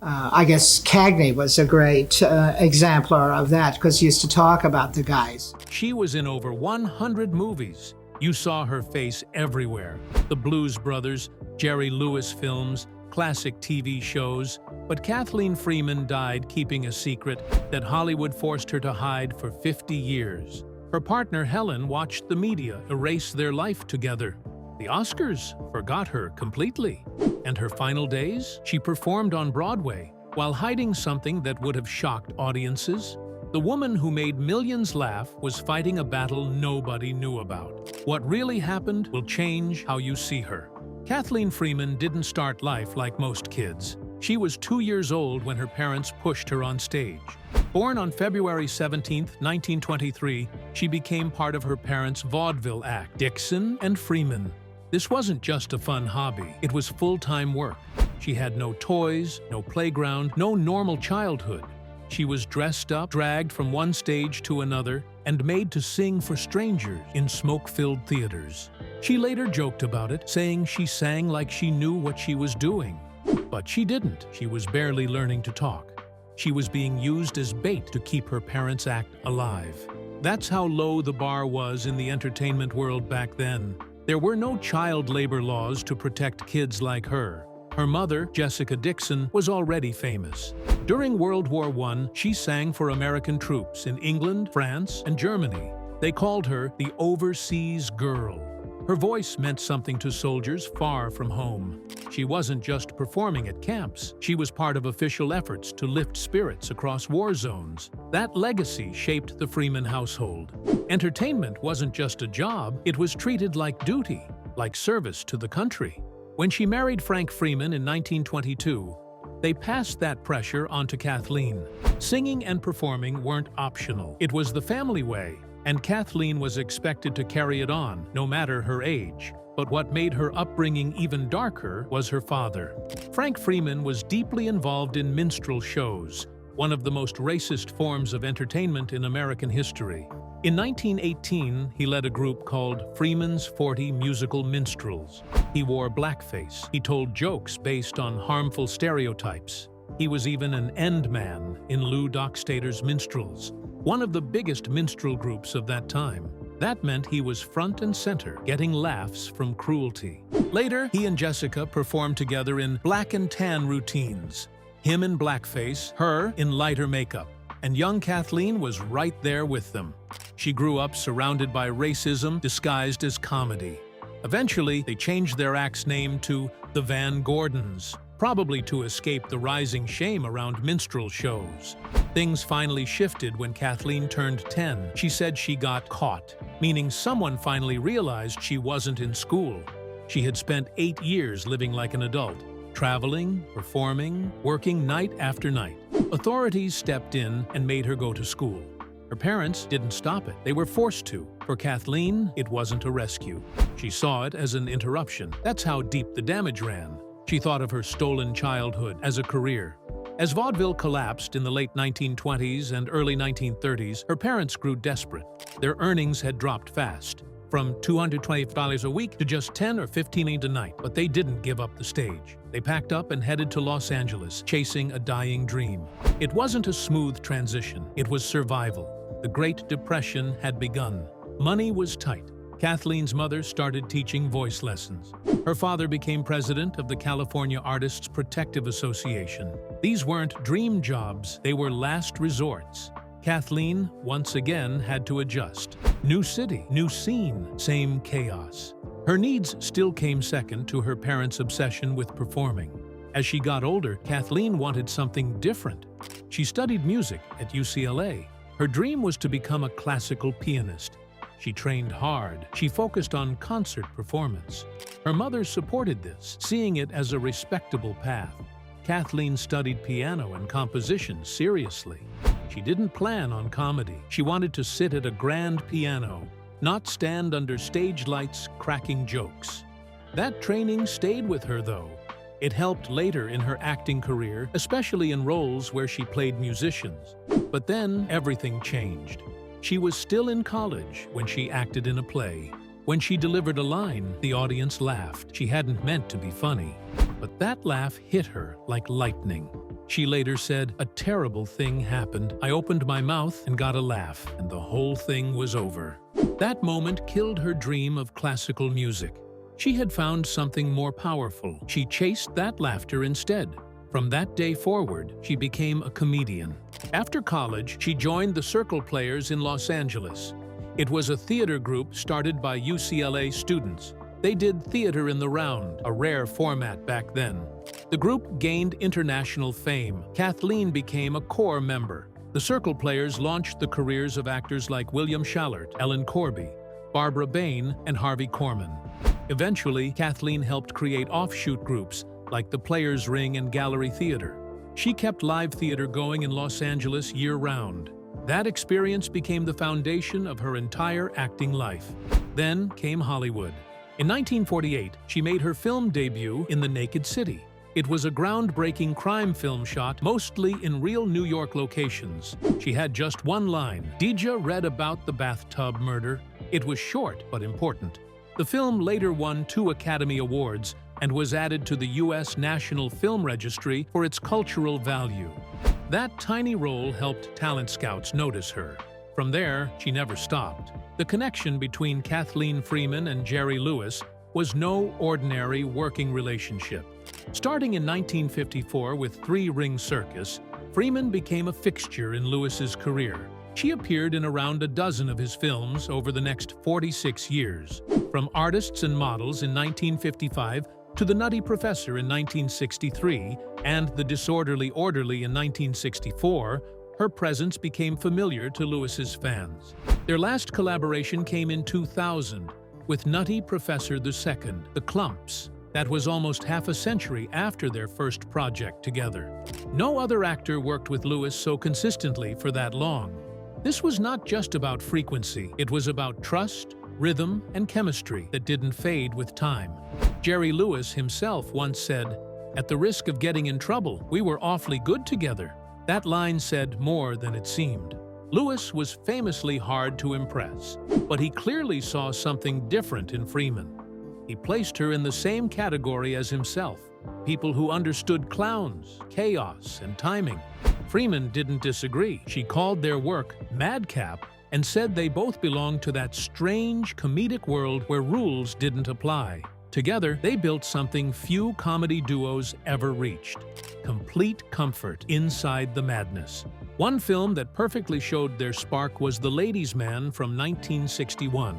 I guess Cagney was a great exemplar of that because he used to talk about the guys. She was in over 100 movies. You saw her face everywhere. The Blues Brothers, Jerry Lewis films, classic TV shows. But Kathleen Freeman died keeping a secret that Hollywood forced her to hide for 50 years. Her partner Helen watched the media erase their life together. The Oscars forgot her completely. And her final days? She performed on Broadway while hiding something that would have shocked audiences. The woman who made millions laugh was fighting a battle nobody knew about. What really happened will change how you see her. Kathleen Freeman didn't start life like most kids. She was 2 years old when her parents pushed her on stage. Born on February 17, 1923, she became part of her parents' vaudeville act, Dixon and Freeman. This wasn't just a fun hobby, it was full-time work. She had no toys, no playground, no normal childhood. She was dressed up, dragged from one stage to another, and made to sing for strangers in smoke-filled theaters. She later joked about it, saying she sang like she knew what she was doing. But she didn't. She was barely learning to talk. She was being used as bait to keep her parents' act alive. That's how low the bar was in the entertainment world back then. There were no child labor laws to protect kids like her. Her mother, Jessica Dixon, was already famous. During World War I, she sang for American troops in England, France, and Germany. They called her the Overseas Girl. Her voice meant something to soldiers far from home. She wasn't just performing at camps. She was part of official efforts to lift spirits across war zones. That legacy shaped the Freeman household. Entertainment wasn't just a job, it was treated like duty, like service to the country. When she married Frank Freeman in 1922, they passed that pressure onto Kathleen. Singing and performing weren't optional. It was the family way, and Kathleen was expected to carry it on, no matter her age. But what made her upbringing even darker was her father. Frank Freeman was deeply involved in minstrel shows, one of the most racist forms of entertainment in American history. In 1918, he led a group called Freeman's 40 Musical Minstrels. He wore blackface. He told jokes based on harmful stereotypes. He was even an end man in Lou Dockstader's Minstrels, one of the biggest minstrel groups of that time. That meant he was front and center, getting laughs from cruelty. Later, he and Jessica performed together in black and tan routines. Him in blackface, her in lighter makeup. And young Kathleen was right there with them. She grew up surrounded by racism disguised as comedy. Eventually, they changed their act's name to the Van Gordons, probably to escape the rising shame around minstrel shows. Things finally shifted when Kathleen turned 10. She said she got caught, meaning someone finally realized she wasn't in school. She had spent 8 years living like an adult, traveling, performing, working night after night. Authorities stepped in and made her go to school. Her parents didn't stop it. They were forced to. For Kathleen, it wasn't a rescue. She saw it as an interruption. That's how deep the damage ran. She thought of her stolen childhood as a career. As vaudeville collapsed in the late 1920s and early 1930s, her parents grew desperate. Their earnings had dropped fast, from $225 a week to just $10 or $15 a night, but they didn't give up the stage. They packed up and headed to Los Angeles, chasing a dying dream. It wasn't a smooth transition, it was survival. The Great Depression had begun. Money was tight. Kathleen's mother started teaching voice lessons. Her father became president of the California Artists Protective Association. These weren't dream jobs, they were last resorts. Kathleen, once again, had to adjust. New city, new scene, same chaos. Her needs still came second to her parents' obsession with performing. As she got older, Kathleen wanted something different. She studied music at UCLA. Her dream was to become a classical pianist. She trained hard. She focused on concert performance. Her mother supported this, seeing it as a respectable path. Kathleen studied piano and composition seriously. She didn't plan on comedy. She wanted to sit at a grand piano, not stand under stage lights cracking jokes. That training stayed with her, though. It helped later in her acting career, especially in roles where she played musicians. But then everything changed. She was still in college when she acted in a play. When she delivered a line, the audience laughed. She hadn't meant to be funny. But that laugh hit her like lightning. She later said, "A terrible thing happened. I opened my mouth and got a laugh, and the whole thing was over." That moment killed her dream of classical music. She had found something more powerful. She chased that laughter instead. From that day forward, she became a comedian. After college, she joined the Circle Players in Los Angeles. It was a theater group started by UCLA students. They did theater in the round, a rare format back then. The group gained international fame. Kathleen became a core member. The Circle Players launched the careers of actors like William Schallert, Ellen Corby, Barbara Bain, and Harvey Korman. Eventually, Kathleen helped create offshoot groups like the Players Ring and Gallery Theater. She kept live theater going in Los Angeles year-round. That experience became the foundation of her entire acting life. Then came Hollywood. In 1948, she made her film debut in The Naked City. It was a groundbreaking crime film shot mostly in real New York locations. She had just one line. Deja read about the bathtub murder. It was short but important. The film later won 2 Academy Awards and was added to the U.S. National Film Registry for its cultural value. That tiny role helped talent scouts notice her. From there, she never stopped. The connection between Kathleen Freeman and Jerry Lewis was no ordinary working relationship. Starting in 1954 with Three Ring Circus, Freeman became a fixture in Lewis's career. She appeared in around a dozen of his films over the next 46 years. From Artists and Models in 1955 to The Nutty Professor in 1963 and The Disorderly Orderly in 1964, her presence became familiar to Lewis's fans. Their last collaboration came in 2000 with Nutty Professor II, The Klumps. That was almost half a century after their first project together. No other actor worked with Lewis so consistently for that long. This was not just about frequency, it was about trust, rhythm, and chemistry that didn't fade with time. Jerry Lewis himself once said, "At the risk of getting in trouble, we were awfully good together." That line said more than it seemed. Lewis was famously hard to impress, but he clearly saw something different in Freeman. He placed her in the same category as himself, people who understood clowns, chaos, and timing. Freeman didn't disagree. She called their work madcap and said they both belonged to that strange comedic world where rules didn't apply. Together, they built something few comedy duos ever reached: complete comfort inside the madness. One film that perfectly showed their spark was The Ladies' Man from 1961.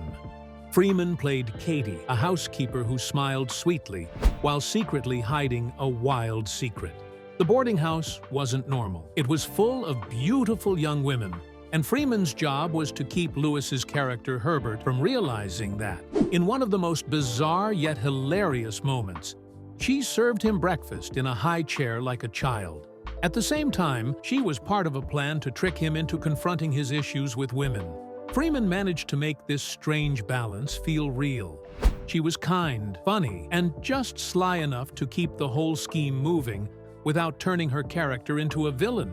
Freeman played Katie, a housekeeper who smiled sweetly while secretly hiding a wild secret. The boarding house wasn't normal. It was full of beautiful young women, and Freeman's job was to keep Lewis's character Herbert from realizing that. In one of the most bizarre yet hilarious moments, she served him breakfast in a high chair like a child. At the same time, she was part of a plan to trick him into confronting his issues with women. Freeman managed to make this strange balance feel real. She was kind, funny, and just sly enough to keep the whole scheme moving without turning her character into a villain.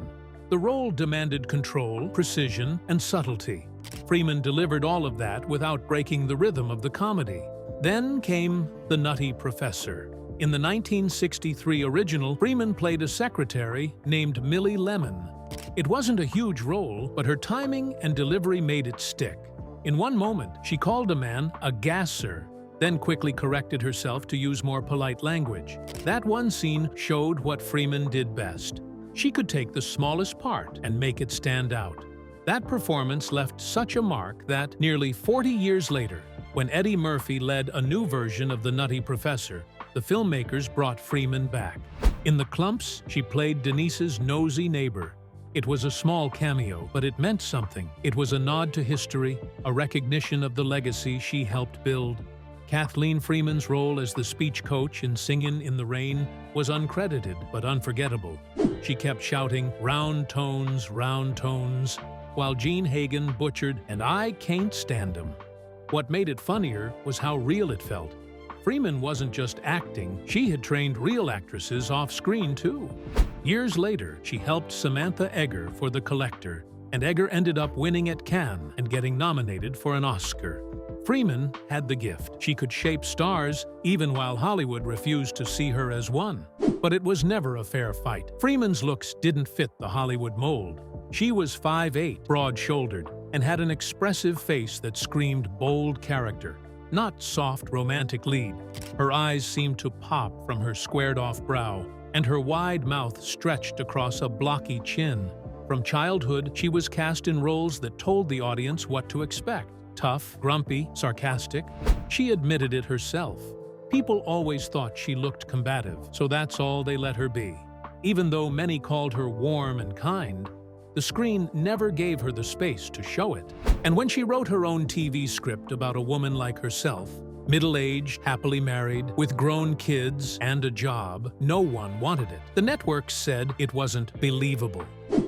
The role demanded control, precision, and subtlety. Freeman delivered all of that without breaking the rhythm of the comedy. Then came The Nutty Professor. In the 1963 original, Freeman played a secretary named Millie Lemon. It wasn't a huge role, but her timing and delivery made it stick. In one moment, she called a man a gasser, then quickly corrected herself to use more polite language. That one scene showed what Freeman did best. She could take the smallest part and make it stand out. That performance left such a mark that, nearly 40 years later, when Eddie Murphy led a new version of The Nutty Professor, the filmmakers brought Freeman back. In The Klumps, she played Denise's nosy neighbor. It was a small cameo, but it meant something. It was a nod to history, a recognition of the legacy she helped build. Kathleen Freeman's role as the speech coach in Singin' in the Rain was uncredited but unforgettable. She kept shouting, round tones," while Gene Hagen butchered, "and I can't stand 'em." What made it funnier was how real it felt. Freeman wasn't just acting, she had trained real actresses off-screen too. Years later, she helped Samantha Eggar for The Collector, and Eggar ended up winning at Cannes and getting nominated for an Oscar. Freeman had the gift. She could shape stars even while Hollywood refused to see her as one. But it was never a fair fight. Freeman's looks didn't fit the Hollywood mold. She was 5'8", broad-shouldered, and had an expressive face that screamed bold character, not soft romantic lead. Her eyes seemed to pop from her squared-off brow, and her wide mouth stretched across a blocky chin. From childhood, she was cast in roles that told the audience what to expect. Tough, grumpy, sarcastic. She admitted it herself. People always thought she looked combative, so that's all they let her be. Even though many called her warm and kind, the screen never gave her the space to show it. And when she wrote her own TV script about a woman like herself, middle-aged, happily married, with grown kids and a job, no one wanted it. The network said it wasn't believable.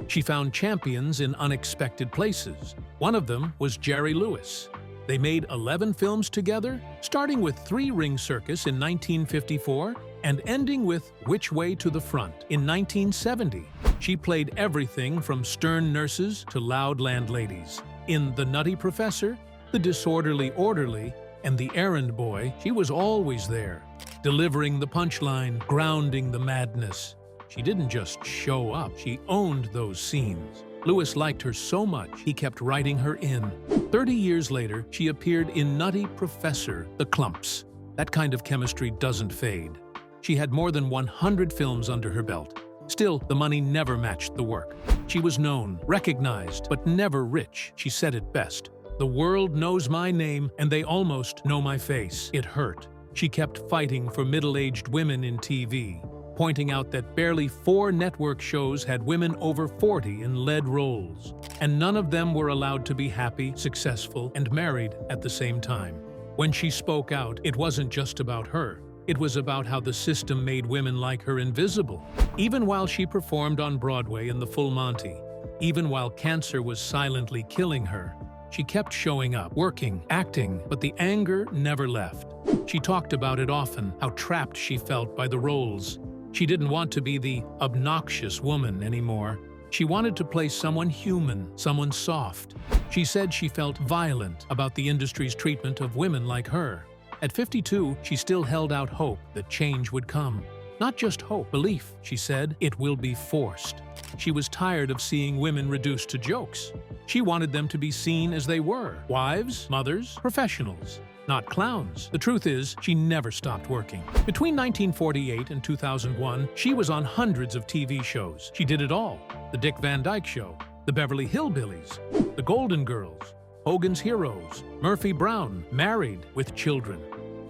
She found champions in unexpected places. One of them was Jerry Lewis. They made 11 films together, starting with Three Ring Circus in 1954 and ending with Which Way to the Front in 1970. She played everything from stern nurses to loud landladies. In The Nutty Professor, The Disorderly Orderly, and The Errand Boy, she was always there, delivering the punchline, grounding the madness. She didn't just show up, she owned those scenes. Lewis liked her so much, he kept writing her in. 30 years later, she appeared in Nutty Professor, The Clumps. That kind of chemistry doesn't fade. She had more than 100 films under her belt. Still, the money never matched the work. She was known, recognized, but never rich. She said it best. "The world knows my name, and they almost know my face." It hurt. She kept fighting for middle-aged women in TV, pointing out that barely 4 network shows had women over 40 in lead roles, and none of them were allowed to be happy, successful, and married at the same time. When she spoke out, it wasn't just about her. It was about how the system made women like her invisible. Even while she performed on Broadway in The Full Monty, even while cancer was silently killing her, she kept showing up, working, acting, but the anger never left. She talked about it often, how trapped she felt by the roles. She didn't want to be the obnoxious woman anymore. She wanted to play someone human, someone soft. She said she felt violent about the industry's treatment of women like her. At 52, she still held out hope that change would come. Not just hope, belief, she said, it will be forced. She was tired of seeing women reduced to jokes. She wanted them to be seen as they were, wives, mothers, professionals, not clowns. The truth is, she never stopped working. Between 1948 and 2001, she was on hundreds of TV shows. She did it all. The Dick Van Dyke Show, The Beverly Hillbillies, The Golden Girls, Hogan's Heroes, Murphy Brown, Married with Children.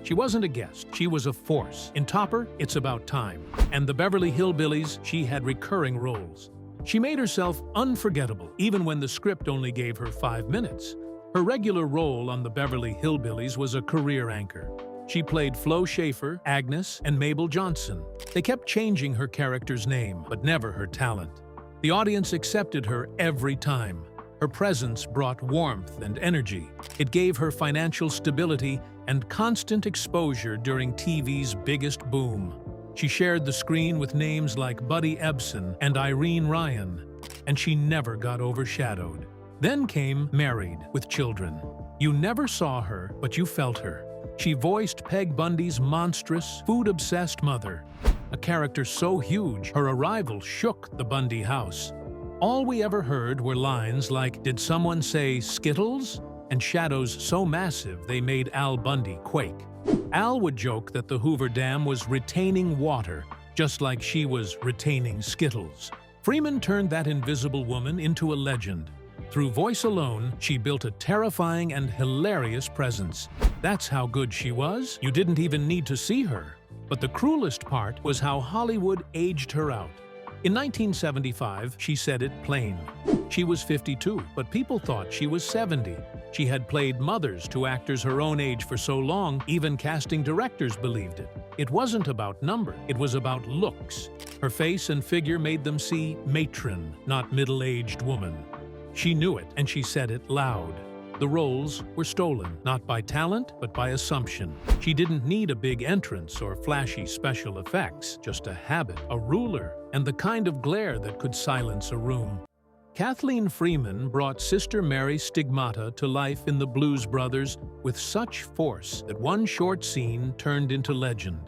She wasn't a guest, she was a force. In Topper, It's About Time, and The Beverly Hillbillies, she had recurring roles. She made herself unforgettable, even when the script only gave her 5 minutes. Her regular role on The Beverly Hillbillies was a career anchor. She played Flo Schaefer, Agnes, and Mabel Johnson. They kept changing her character's name, but never her talent. The audience accepted her every time. Her presence brought warmth and energy. It gave her financial stability and constant exposure during TV's biggest boom. She shared the screen with names like Buddy Ebsen and Irene Ryan, and she never got overshadowed. Then came Married with Children. You never saw her, but you felt her. She voiced Peg Bundy's monstrous, food-obsessed mother, a character so huge her arrival shook the Bundy house. All we ever heard were lines like, "Did someone say Skittles?" and shadows so massive they made Al Bundy quake. Al would joke that the Hoover Dam was retaining water, just like she was retaining Skittles. Freeman turned that invisible woman into a legend. Through voice alone, she built a terrifying and hilarious presence. That's how good she was. You didn't even need to see her. But the cruelest part was how Hollywood aged her out. In 1975, she said it plain. She was 52, but people thought she was 70. She had played mothers to actors her own age for so long, even casting directors believed it. It wasn't about number, it was about looks. Her face and figure made them see matron, not middle-aged woman. She knew it, and she said it loud. The roles were stolen, not by talent, but by assumption. She didn't need a big entrance or flashy special effects, just a habit, a ruler, and the kind of glare that could silence a room. Kathleen Freeman brought Sister Mary's stigmata to life in The Blues Brothers with such force that one short scene turned into legend.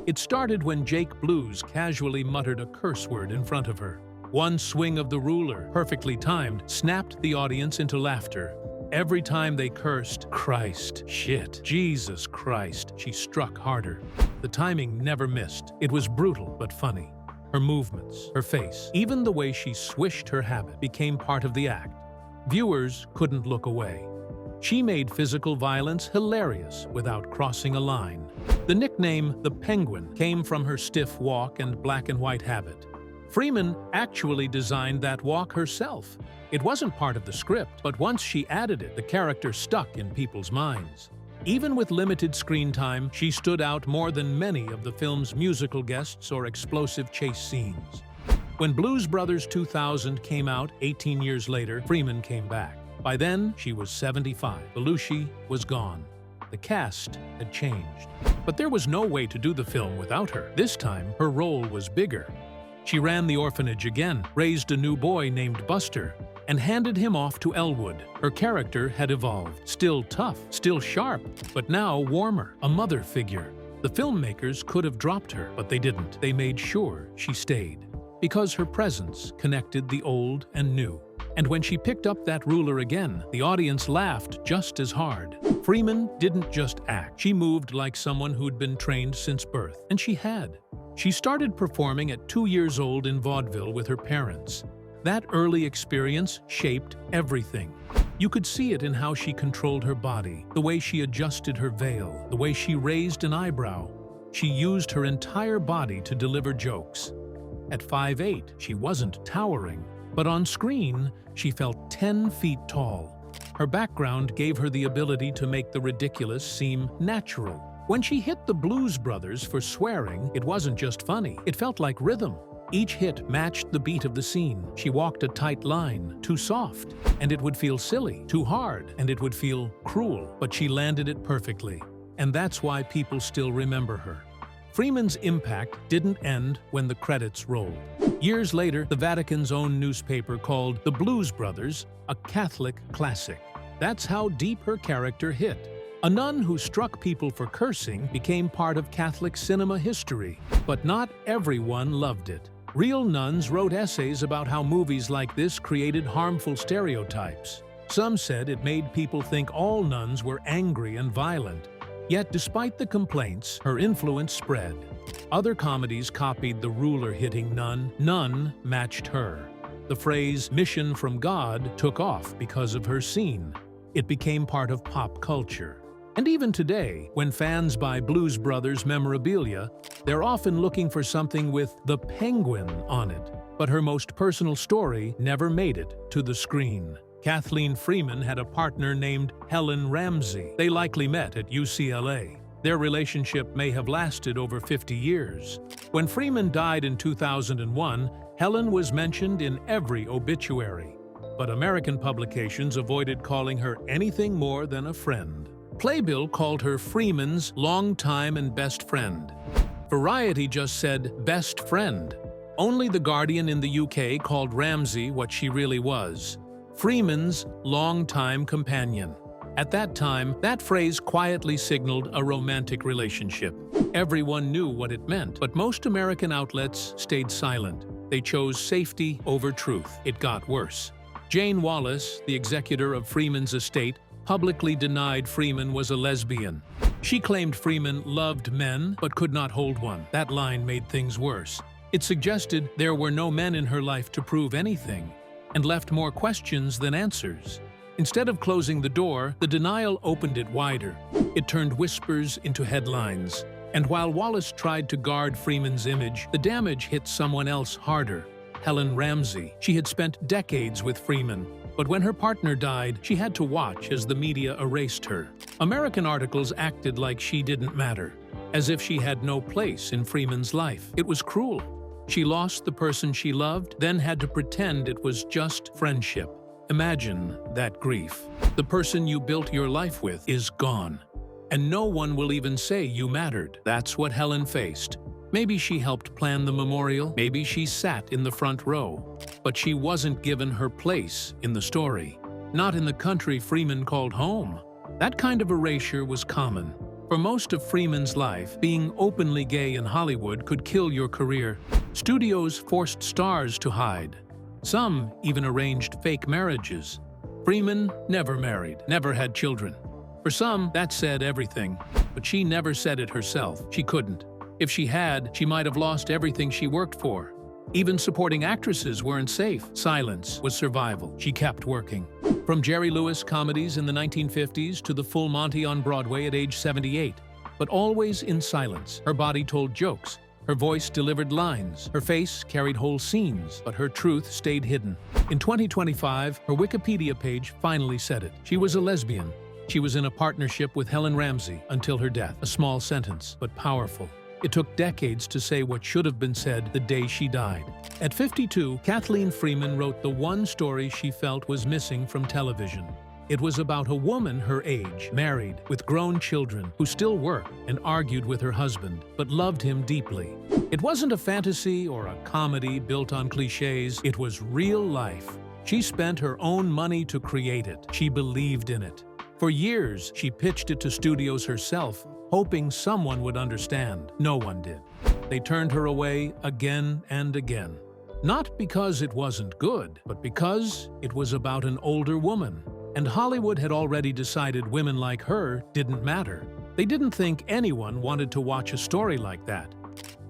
It started when Jake Blues casually muttered a curse word in front of her. One swing of the ruler, perfectly timed, snapped the audience into laughter. Every time they cursed, "Christ, shit, Jesus Christ," she struck harder. The timing never missed. It was brutal but funny. Her movements, her face, even the way she swished her habit became part of the act. Viewers couldn't look away. She made physical violence hilarious without crossing a line. The nickname "the Penguin" came from her stiff walk and black and white habit. Freeman actually designed that walk herself. It wasn't part of the script, but once she added it, the character stuck in people's minds. Even with limited screen time, she stood out more than many of the film's musical guests or explosive chase scenes. When Blues Brothers 2000 came out 18 years later, Freeman came back. By then, she was 75. Belushi was gone. The cast had changed. But there was no way to do the film without her. This time, her role was bigger. She ran the orphanage again, raised a new boy named Buster, and handed him off to Elwood. Her character had evolved. Still tough, still sharp, but now warmer, a mother figure. The filmmakers could have dropped her, but they didn't. They made sure she stayed, because her presence connected the old and new. And when she picked up that ruler again, the audience laughed just as hard. Freeman didn't just act. She moved like someone who'd been trained since birth, and she had. She started performing at 2 years old in vaudeville with her parents. That early experience shaped everything. You could see it in how she controlled her body, the way she adjusted her veil, the way she raised an eyebrow. She used her entire body to deliver jokes. At 5'8", she wasn't towering, but on screen, she felt 10 feet tall. Her background gave her the ability to make the ridiculous seem natural. When she hit the Blues Brothers for swearing, it wasn't just funny, it felt like rhythm. Each hit matched the beat of the scene. She walked a tight line, too soft, and it would feel silly, too hard, and it would feel cruel, but she landed it perfectly. And that's why people still remember her. Freeman's impact didn't end when the credits rolled. Years later, the Vatican's own newspaper called The Blues Brothers a Catholic classic. That's how deep her character hit. A nun who struck people for cursing became part of Catholic cinema history, but not everyone loved it. Real nuns wrote essays about how movies like this created harmful stereotypes. Some said it made people think all nuns were angry and violent. Yet, despite the complaints, her influence spread. Other comedies copied the ruler-hitting nun. None matched her. The phrase "mission from God" took off because of her scene. It became part of pop culture. And even today, when fans buy Blues Brothers memorabilia, they're often looking for something with "the Penguin" on it. But her most personal story never made it to the screen. Kathleen Freeman had a partner named Helen Ramsey. They likely met at UCLA. Their relationship may have lasted over 50 years. When Freeman died in 2001, Helen was mentioned in every obituary. But American publications avoided calling her anything more than a friend. Playbill called her Freeman's longtime and best friend. Variety just said best friend. Only The Guardian in the UK called Ramsey what she really was: Freeman's longtime companion. At that time, that phrase quietly signaled a romantic relationship. Everyone knew what it meant, but most American outlets stayed silent. They chose safety over truth. It got worse. Jane Wallace, the executor of Freeman's estate, publicly denied Freeman was a lesbian. She claimed Freeman loved men but could not hold one. That line made things worse. It suggested there were no men in her life to prove anything, and left more questions than answers. Instead of closing the door, the denial opened it wider. It turned whispers into headlines. And while Wallace tried to guard Freeman's image, the damage hit someone else harder: Helen Ramsey. She had spent decades with Freeman, but when her partner died, she had to watch as the media erased her. American articles acted like she didn't matter, as if she had no place in Freeman's life. It was cruel. She lost the person she loved, then had to pretend it was just friendship. Imagine that grief. The person you built your life with is gone, and no one will even say you mattered. That's what Helen faced. Maybe she helped plan the memorial, maybe she sat in the front row. But she wasn't given her place in the story. Not in the country Freeman called home. That kind of erasure was common. For most of Freeman's life, being openly gay in Hollywood could kill your career. Studios forced stars to hide. Some even arranged fake marriages. Freeman never married, never had children. For some, that said everything. But she never said it herself. She couldn't. If she had, she might have lost everything she worked for. Even supporting actresses weren't safe. Silence was survival. She kept working. From Jerry Lewis comedies in the 1950s to the Full Monty on Broadway at age 78. But always in silence. Her body told jokes. Her voice delivered lines. Her face carried whole scenes, but her truth stayed hidden. In 2025, her Wikipedia page finally said it. She was a lesbian. She was in a partnership with Helen Ramsey until her death. A small sentence, but powerful. It took decades to say what should have been said the day she died. At 52, Kathleen Freeman wrote the one story she felt was missing from television. It was about a woman her age, married, with grown children, who still worked and argued with her husband, but loved him deeply. It wasn't a fantasy or a comedy built on cliches. It was real life. She spent her own money to create it. She believed in it. For years, she pitched it to studios herself, hoping someone would understand. No one did. They turned her away again and again. Not because it wasn't good, but because it was about an older woman. And Hollywood had already decided women like her didn't matter. They didn't think anyone wanted to watch a story like that.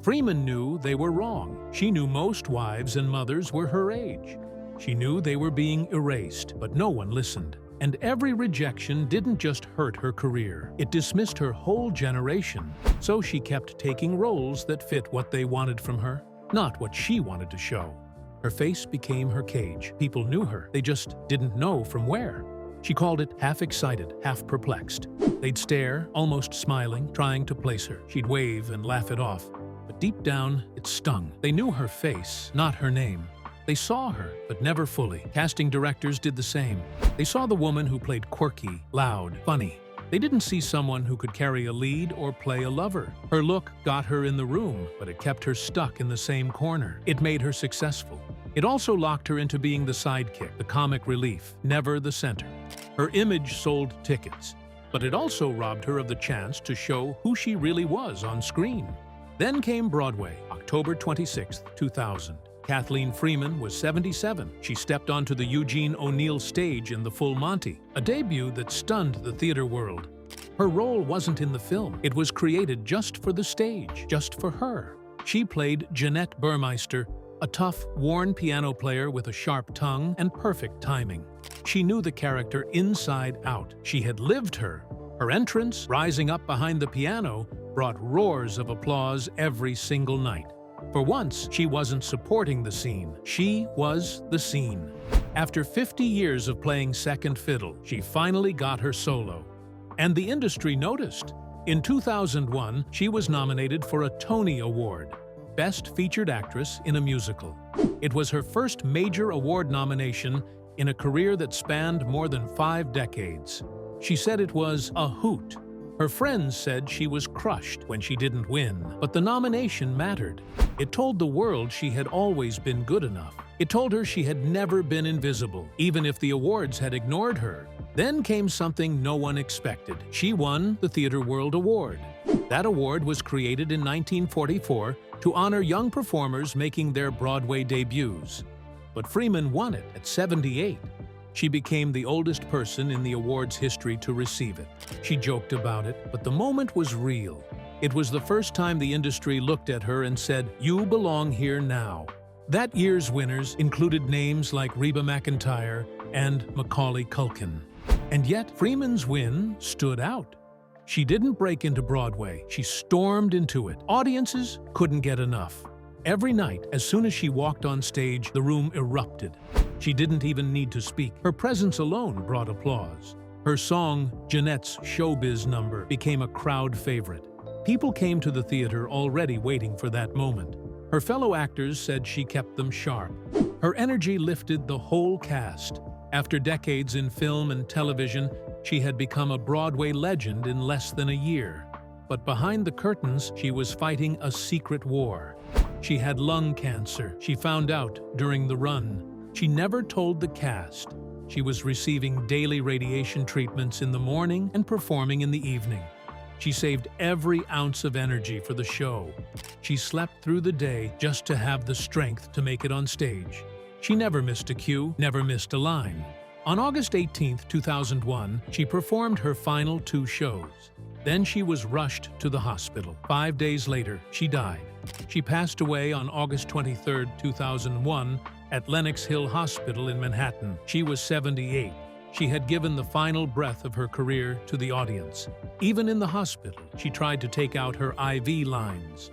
Freeman knew they were wrong. She knew most wives and mothers were her age. She knew they were being erased, but no one listened. And every rejection didn't just hurt her career. It dismissed her whole generation. So she kept taking roles that fit what they wanted from her, not what she wanted to show. Her face became her cage. People knew her. They just didn't know from where. She called it half excited, half perplexed. They'd stare, almost smiling, trying to place her. She'd wave and laugh it off. But deep down, it stung. They knew her face, not her name. They saw her, but never fully. Casting directors did the same. They saw the woman who played quirky, loud, funny. They didn't see someone who could carry a lead or play a lover. Her look got her in the room, but it kept her stuck in the same corner. It made her successful. It also locked her into being the sidekick, the comic relief, never the center. Her image sold tickets, but it also robbed her of the chance to show who she really was on screen. Then came Broadway, October 26, 2000. Kathleen Freeman was 77. She stepped onto the Eugene O'Neill stage in The Full Monty, a debut that stunned the theater world. Her role wasn't in the film. It was created just for the stage, just for her. She played Jeanette Burmeister, a tough, worn piano player with a sharp tongue and perfect timing. She knew the character inside out. She had lived her. Her entrance, rising up behind the piano, brought roars of applause every single night. For once, she wasn't supporting the scene. She was the scene. After 50 years of playing second fiddle, she finally got her solo. And the industry noticed. In 2001, she was nominated for a Tony Award, Best Featured Actress in a Musical. It was her first major award nomination in a career that spanned more than 5 decades. She said it was a hoot. Her friends said she was crushed when she didn't win, but the nomination mattered. It told the world she had always been good enough. It told her she had never been invisible, even if the awards had ignored her. Then came something no one expected. She won the Theatre World Award. That award was created in 1944 to honor young performers making their Broadway debuts. But Freeman won it at 78. She became the oldest person in the award's history to receive it. She joked about it, but the moment was real. It was the first time the industry looked at her and said, "You belong here now." That year's winners included names like Reba McEntire and Macaulay Culkin. And yet, Freeman's win stood out. She didn't break into Broadway. She stormed into it. Audiences couldn't get enough. Every night, as soon as she walked on stage, the room erupted. She didn't even need to speak. Her presence alone brought applause. Her song, Jeanette's Showbiz Number, became a crowd favorite. People came to the theater already waiting for that moment. Her fellow actors said she kept them sharp. Her energy lifted the whole cast. After decades in film and television, she had become a Broadway legend in less than a year. But behind the curtains, she was fighting a secret war. She had lung cancer. She found out during the run. She never told the cast. She was receiving daily radiation treatments in the morning and performing in the evening. She saved every ounce of energy for the show. She slept through the day just to have the strength to make it on stage. She never missed a cue, never missed a line. On August 18, 2001, she performed her final 2 shows. Then she was rushed to the hospital. 5 days later, she died. She passed away on August 23, 2001, at Lenox Hill Hospital in Manhattan. She was 78. She had given the final breath of her career to the audience. Even in the hospital, she tried to take out her IV lines.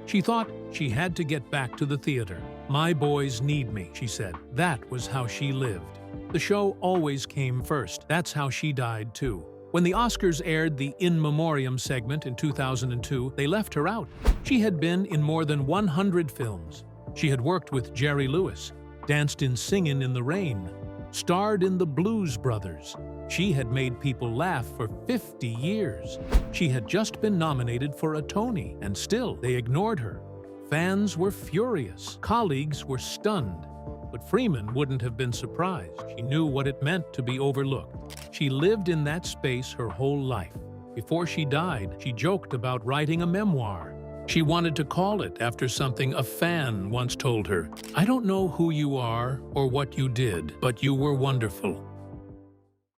She thought she had to get back to the theater. "My boys need me," she said. That was how she lived. The show always came first. That's how she died, too. When the Oscars aired the In Memoriam segment in 2002, they left her out. She had been in more than 100 films. She had worked with Jerry Lewis, danced in Singin' in the Rain, starred in the Blues Brothers. She had made people laugh for 50 years. She had just been nominated for a Tony, and still they ignored her. Fans were furious. Colleagues were stunned. But Freeman wouldn't have been surprised. She knew what it meant to be overlooked. She lived in that space her whole life. Before she died, she joked about writing a memoir. She wanted to call it after something a fan once told her. "I don't know who you are or what you did, but you were wonderful."